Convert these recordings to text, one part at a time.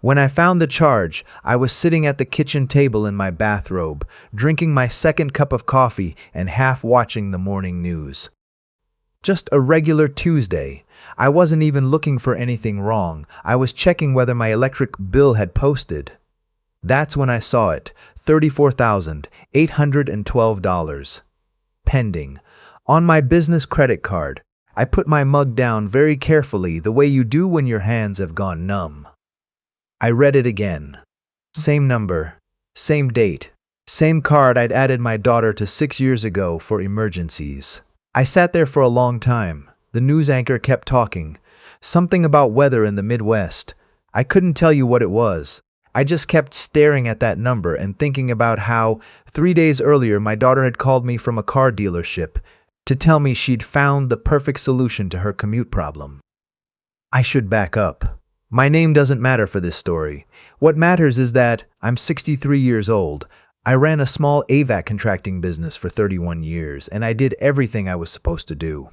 When I found the charge, I was sitting at the kitchen table in my bathrobe, drinking my second cup of coffee and half watching the morning news. Just a regular Tuesday. I wasn't even looking for anything wrong. I was checking whether my electric bill had posted. That's when I saw it, $34,812. Pending. On my business credit card. I put my mug down very carefully, the way you do when your hands have gone numb. I read it again. Same number, same date, same card I'd added my daughter to 6 years ago for emergencies. I sat there for a long time. The news anchor kept talking. Something about weather in the Midwest. I couldn't tell you what it was. I just kept staring at that number and thinking about how 3 days earlier my daughter had called me from a car dealership to tell me she'd found the perfect solution to her commute problem. I should back up. My name doesn't matter for this story. What matters is that I'm 63 years old. I ran a small AVAC contracting business for 31 years, and I did everything I was supposed to do.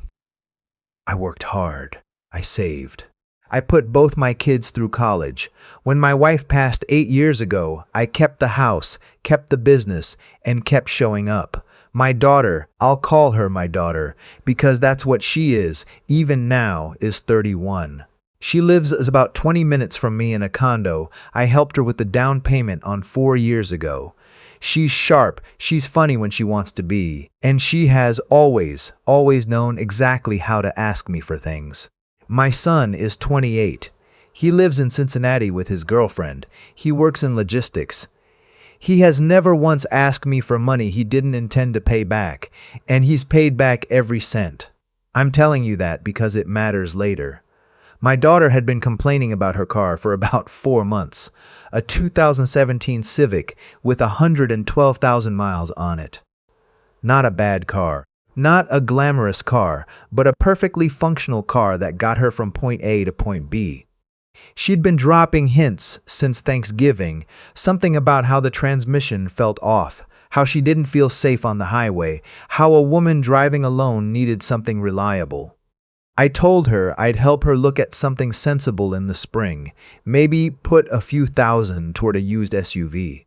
I worked hard. I saved. I put both my kids through college. When my wife passed 8 years ago, I kept the house, kept the business, and kept showing up. My daughter, I'll call her my daughter, because that's what she is, even now, is 31. She lives about 20 minutes from me in a condo. I helped her with the down payment on 4 years ago. She's sharp, she's funny when she wants to be, and she has always known exactly how to ask me for things. My son is 28. He lives in Cincinnati with his girlfriend. He works in logistics. He has never once asked me for money he didn't intend to pay back, and he's paid back every cent. I'm telling you that because it matters later. My daughter had been complaining about her car for about 4 months, a 2017 Civic with 112,000 miles on it. Not a bad car, not a glamorous car, but a perfectly functional car that got her from point A to point B. She'd been dropping hints since Thanksgiving, something about how the transmission felt off, how she didn't feel safe on the highway, how a woman driving alone needed something reliable. I told her I'd help her look at something sensible in the spring, maybe put a few thousand toward a used SUV.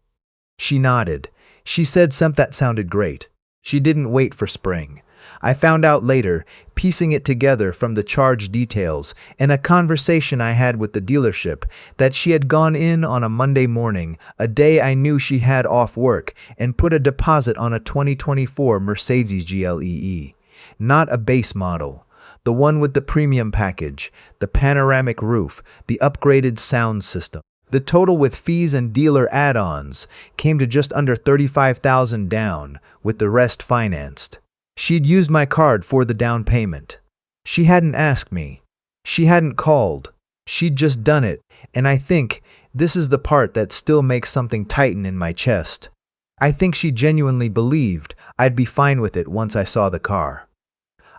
She nodded. She said something that sounded great. She didn't wait for spring. I found out later, piecing it together from the charge details and a conversation I had with the dealership, that she had gone in on a Monday morning, a day I knew she had off work, and put a deposit on a 2024 Mercedes GLE. Not a base model. The one with the premium package, the panoramic roof, the upgraded sound system. The total with fees and dealer add-ons came to just under $35,000 down, with the rest financed. She'd used my card for the down payment. She hadn't asked me. She hadn't called. She'd just done it, and I think this is the part that still makes something tighten in my chest. I think she genuinely believed I'd be fine with it once I saw the car.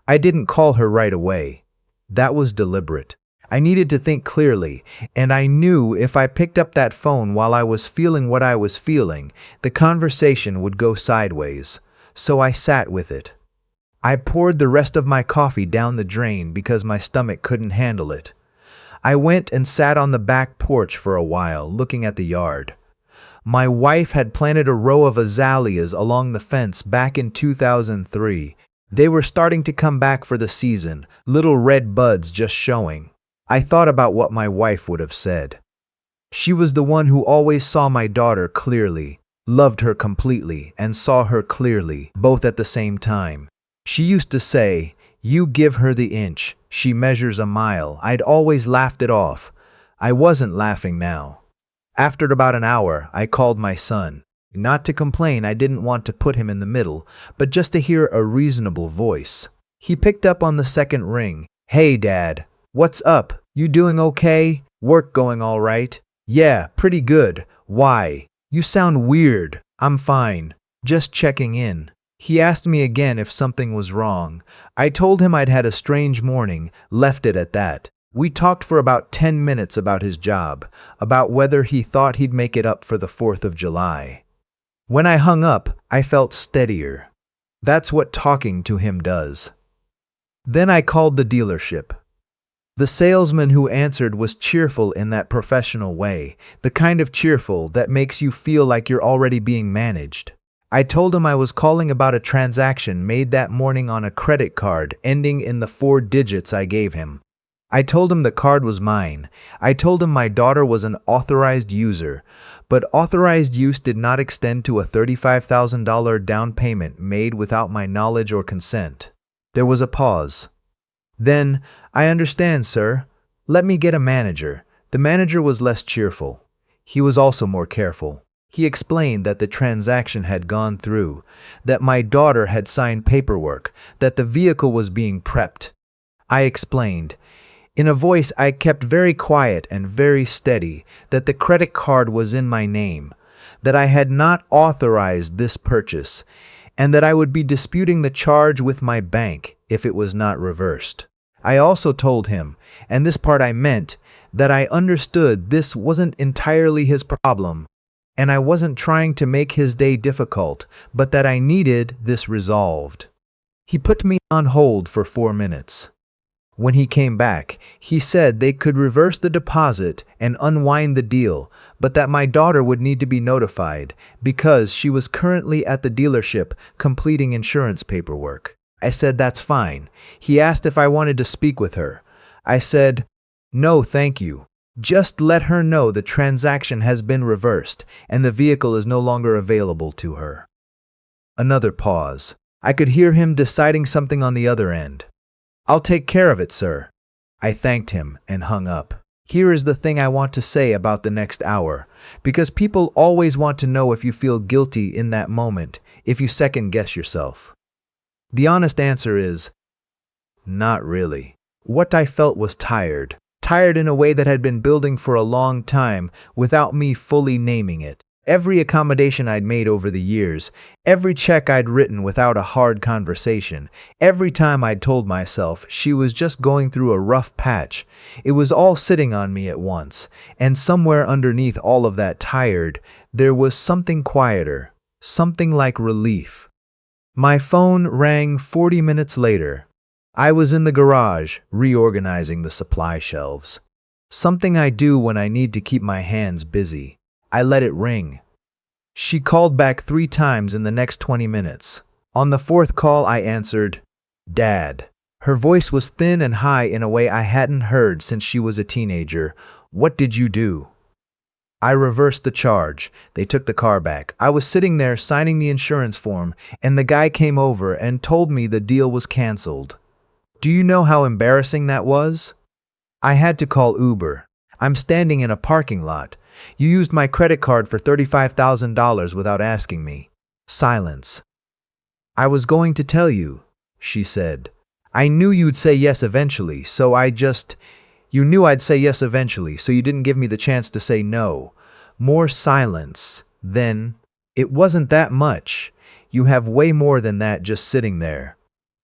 I didn't call her right away. That was deliberate. I needed to think clearly, and I knew if I picked up that phone while I was feeling what I was feeling, the conversation would go sideways. So I sat with it. I poured the rest of my coffee down the drain because my stomach couldn't handle it. I went and sat on the back porch for a while, looking at the yard. My wife had planted a row of azaleas along the fence back in 2003. They were starting to come back for the season, little red buds just showing. I thought about what my wife would have said. She was the one who always saw my daughter clearly, loved her completely, and saw her clearly, both at the same time. She used to say, "You give her the inch, she measures a mile." I'd always laughed it off. I wasn't laughing now. After about an hour, I called my son. Not to complain, I didn't want to put him in the middle, but just to hear a reasonable voice. He picked up on the second ring. "Hey, Dad. What's up? You doing okay? Work going all right?" "Yeah, pretty good. Why? You sound weird." "I'm fine. Just checking in." He asked me again if something was wrong. I told him I'd had a strange morning, left it at that. We talked for about 10 minutes about his job, about whether he thought he'd make it up for the 4th of July. When I hung up, I felt steadier. That's what talking to him does. Then I called the dealership. The salesman who answered was cheerful in that professional way, the kind of cheerful that makes you feel like you're already being managed. I told him I was calling about a transaction made that morning on a credit card ending in the 4 digits I gave him. I told him the card was mine. I told him my daughter was an authorized user, but authorized use did not extend to a $35,000 down payment made without my knowledge or consent. There was a pause. Then, "I understand, sir. Let me get a manager." The manager was less cheerful. He was also more careful. He explained that the transaction had gone through, that my daughter had signed paperwork, that the vehicle was being prepped. I explained, in a voice I kept very quiet and very steady, that the credit card was in my name, that I had not authorized this purchase, and that I would be disputing the charge with my bank if it was not reversed. I also told him, and this part I meant, that I understood this wasn't entirely his problem, and I wasn't trying to make his day difficult, but that I needed this resolved. He put me on hold for 4 minutes. When he came back, he said they could reverse the deposit and unwind the deal, but that my daughter would need to be notified because she was currently at the dealership completing insurance paperwork. I said that's fine. He asked if I wanted to speak with her. I said, "No, thank you. Just let her know the transaction has been reversed and the vehicle is no longer available to her." Another pause. I could hear him deciding something on the other end. "I'll take care of it, sir." I thanked him and hung up. Here is the thing I want to say about the next hour, because people always want to know if you feel guilty in that moment, if you second guess yourself. The honest answer is, not really. What I felt was tired. Tired in a way that had been building for a long time without me fully naming it. Every accommodation I'd made over the years, every check I'd written without a hard conversation, every time I'd told myself she was just going through a rough patch, it was all sitting on me at once, and somewhere underneath all of that tired, there was something quieter, something like relief. My phone rang 40 minutes later. I was in the garage, reorganizing the supply shelves. Something I do when I need to keep my hands busy. I let it ring. She called back 3 times in the next 20 minutes. On the 4th call, I answered, "Dad." Her voice was thin and high in a way I hadn't heard since she was a teenager. "What did you do?" I reversed the charge. They took the car back. I was sitting there signing the insurance form, and the guy came over and told me the deal was canceled. Do you know how embarrassing that was? I had to call Uber. I'm standing in a parking lot. You used my credit card for $35,000 without asking me. Silence. "I was going to tell you," she said. "I knew you'd say yes eventually, so You knew I'd say yes eventually, so you didn't give me the chance to say no." More silence. Then, "It wasn't that much. You have way more than that just sitting there.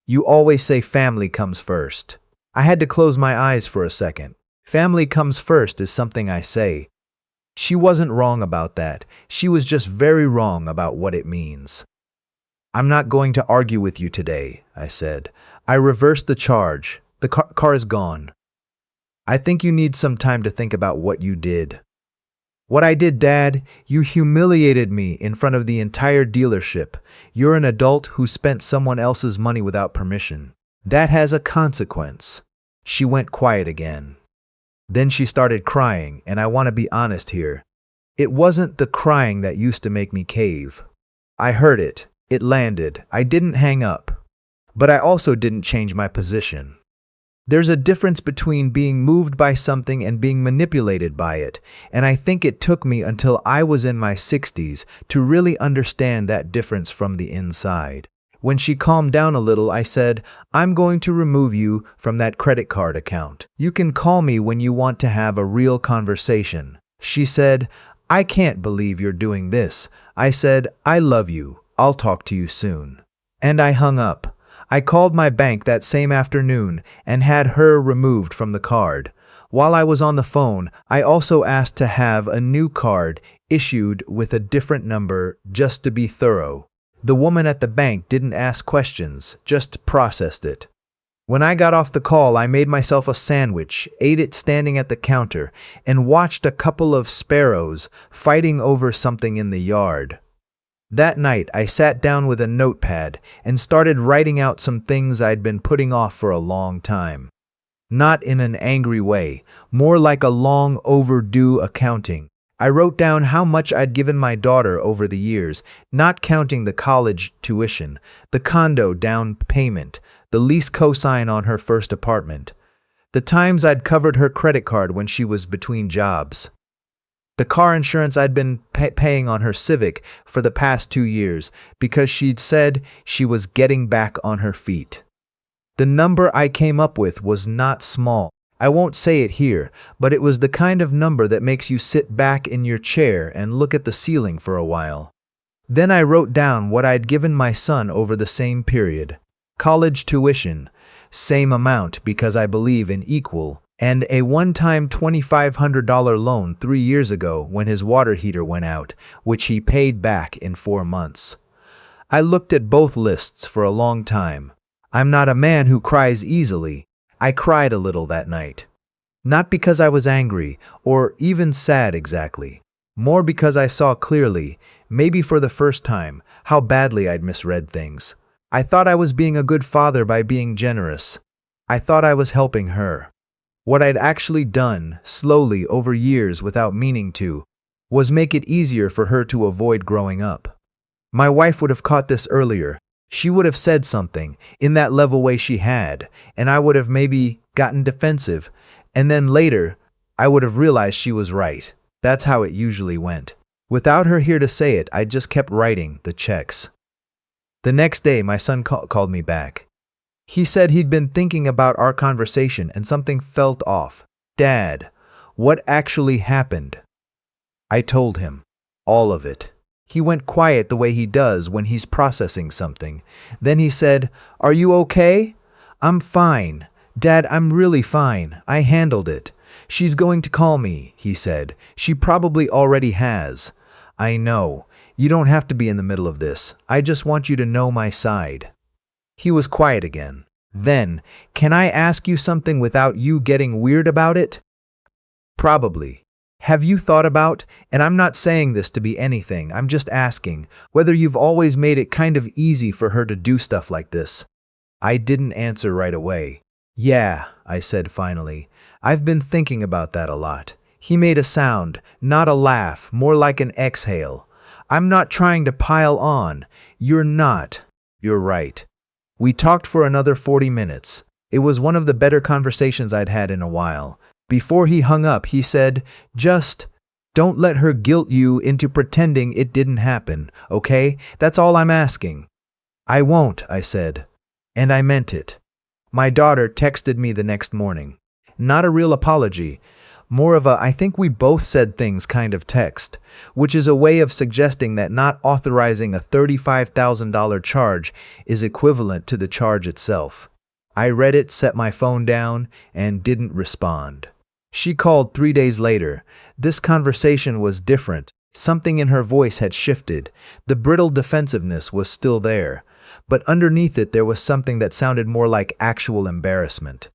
You always say family comes first." I had to close my eyes for a second. Family comes first is something I say. She wasn't wrong about that. She was just very wrong about what it means. "I'm not going to argue with you today," I said. "I reversed the charge. The car is gone. I think you need some time to think about what you did." "What I did, Dad? You humiliated me in front of the entire dealership. You're an adult who spent someone else's money without permission. That has a consequence." She went quiet again. Then she started crying, and I want to be honest here. It wasn't the crying that used to make me cave. I heard it. It landed. I didn't hang up. But I also didn't change my position. There's a difference between being moved by something and being manipulated by it, and I think it took me until I was in my 60s to really understand that difference from the inside. When she calmed down a little, I said, "I'm going to remove you from that credit card account. You can call me when you want to have a real conversation." She said, "I can't believe you're doing this." I said, "I love you. I'll talk to you soon." And I hung up. I called my bank that same afternoon and had her removed from the card. While I was on the phone, I also asked to have a new card issued with a different number just to be thorough. The woman at the bank didn't ask questions, just processed it. When I got off the call, I made myself a sandwich, ate it standing at the counter, and watched a couple of sparrows fighting over something in the yard. That night, I sat down with a notepad and started writing out some things I'd been putting off for a long time. Not in an angry way, more like a long overdue accounting. I wrote down how much I'd given my daughter over the years, not counting the college tuition, the condo down payment, the lease cosign on her first apartment, the times I'd covered her credit card when she was between jobs, the car insurance I'd been paying on her Civic for the past 2 years because she'd said she was getting back on her feet. The number I came up with was not small. I won't say it here, but it was the kind of number that makes you sit back in your chair and look at the ceiling for a while. Then I wrote down what I'd given my son over the same period. College tuition, same amount because I believe in equal, and a one-time $2,500 loan 3 years ago when his water heater went out, which he paid back in 4 months. I looked at both lists for a long time. I'm not a man who cries easily. I cried a little that night. Not because I was angry, or even sad exactly. More because I saw clearly, maybe for the first time, how badly I'd misread things. I thought I was being a good father by being generous. I thought I was helping her. What I'd actually done, slowly over years without meaning to, was make it easier for her to avoid growing up. My wife would have caught this earlier. She would have said something, in that level way she had, and I would have maybe gotten defensive, and then later, I would have realized she was right. That's how it usually went. Without her here to say it, I just kept writing the checks. The next day, my son called me back. He said he'd been thinking about our conversation and something felt off. Dad, what actually happened? I told him. All of it. He went quiet the way he does when he's processing something. Then he said, "Are you okay?" "I'm fine. Dad, I'm really fine. I handled it. She's going to call me," he said. "She probably already has." "I know. You don't have to be in the middle of this. I just want you to know my side." He was quiet again. Then, "Can I ask you something without you getting weird about it?" "Probably. Have you thought about, and I'm not saying this to be anything, I'm just asking, whether you've always made it kind of easy for her to do stuff like this?" I didn't answer right away. "Yeah," I said finally. "I've been thinking about that a lot." He made a sound, not a laugh, more like an exhale. "I'm not trying to pile on. You're not. You're right." We talked for another 40 minutes. It was one of the better conversations I'd had in a while. Before he hung up, he said, "Just don't let her guilt you into pretending it didn't happen, okay? That's all I'm asking." "I won't," I said. And I meant it. My daughter texted me the next morning. Not a real apology. More of a "I think we both said things" kind of text, which is a way of suggesting that not authorizing a $35,000 charge is equivalent to the charge itself. I read it, set my phone down, and didn't respond. She called 3 days later. This conversation was different. Something in her voice had shifted. The brittle defensiveness was still there, but underneath it there was something that sounded more like actual embarrassment.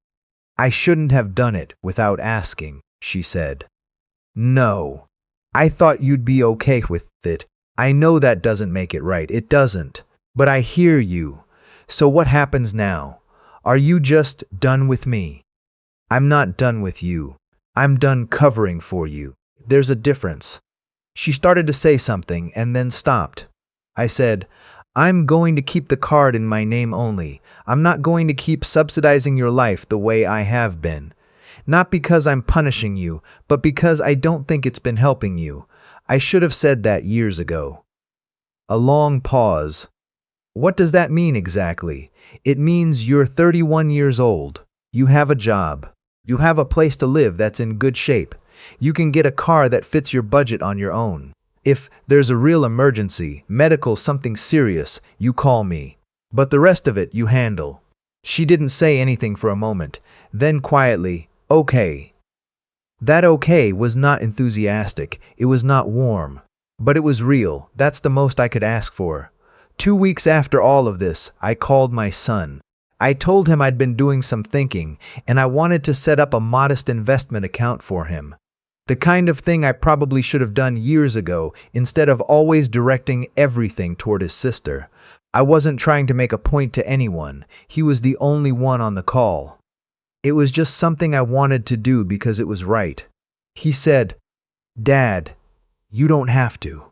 "I shouldn't have done it without asking," she said. "No. I thought you'd be okay with it. I know that doesn't make it right. It doesn't. But I hear you. So what happens now? Are you just done with me?" "I'm not done with you. I'm done covering for you. There's a difference." She started to say something and then stopped. I said, "I'm going to keep the card in my name only. I'm not going to keep subsidizing your life the way I have been. Not because I'm punishing you, but because I don't think it's been helping you. I should have said that years ago." A long pause. "What does that mean exactly?" "It means you're 31 years old. You have a job. You have a place to live that's in good shape. You can get a car that fits your budget on your own. If there's a real emergency, medical, something serious, you call me. But the rest of it you handle." She didn't say anything for a moment. Then quietly, "Okay." That okay was not enthusiastic. It was not warm. But it was real. That's the most I could ask for. 2 weeks after all of this, I called my son. I told him I'd been doing some thinking, and I wanted to set up a modest investment account for him. The kind of thing I probably should have done years ago, instead of always directing everything toward his sister. I wasn't trying to make a point to anyone. He was the only one on the call. It was just something I wanted to do because it was right. He said, "Dad, you don't have to."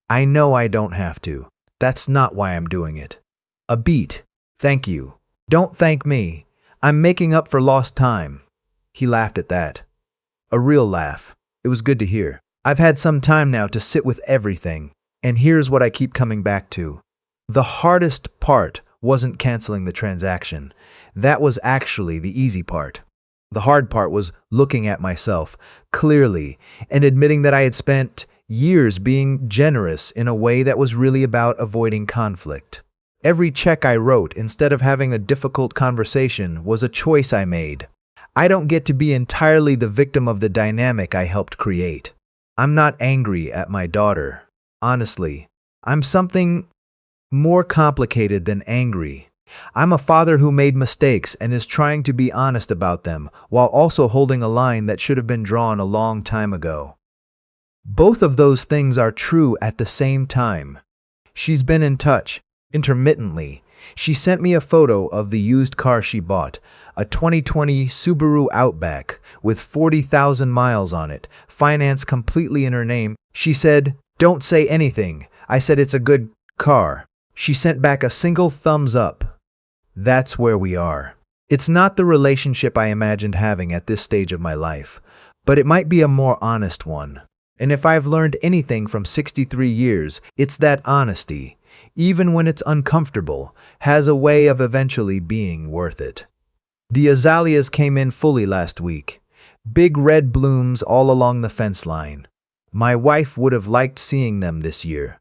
I know I don't have to. That's not why I'm doing it. A beat. Thank you. Don't thank me. I'm making up for lost time. He laughed at that. A real laugh. It was good to hear. I've had some time now to sit with everything, and here's what I keep coming back to. The hardest part wasn't canceling the transaction. That was actually the easy part. The hard part was looking at myself clearly and admitting that I had spent years being generous in a way that was really about avoiding conflict. Every check I wrote, instead of having a difficult conversation, was a choice I made. I don't get to be entirely the victim of the dynamic I helped create. I'm not angry at my daughter. Honestly, I'm something more complicated than angry. I'm a father who made mistakes and is trying to be honest about them, while also holding a line that should have been drawn a long time ago. Both of those things are true at the same time. She's been in touch, intermittently. She sent me a photo of the used car she bought, a 2020 Subaru Outback with 40,000 miles on it, financed completely in her name. She said, "Don't say anything." I said, "It's a good car." She sent back a single thumbs up. That's where we are. It's not the relationship I imagined having at this stage of my life, but it might be a more honest one. And if I've learned anything from 63 years, it's that honesty, even when it's uncomfortable, has a way of eventually being worth it. The azaleas came in fully last week. Big red blooms all along the fence line. My wife would have liked seeing them this year.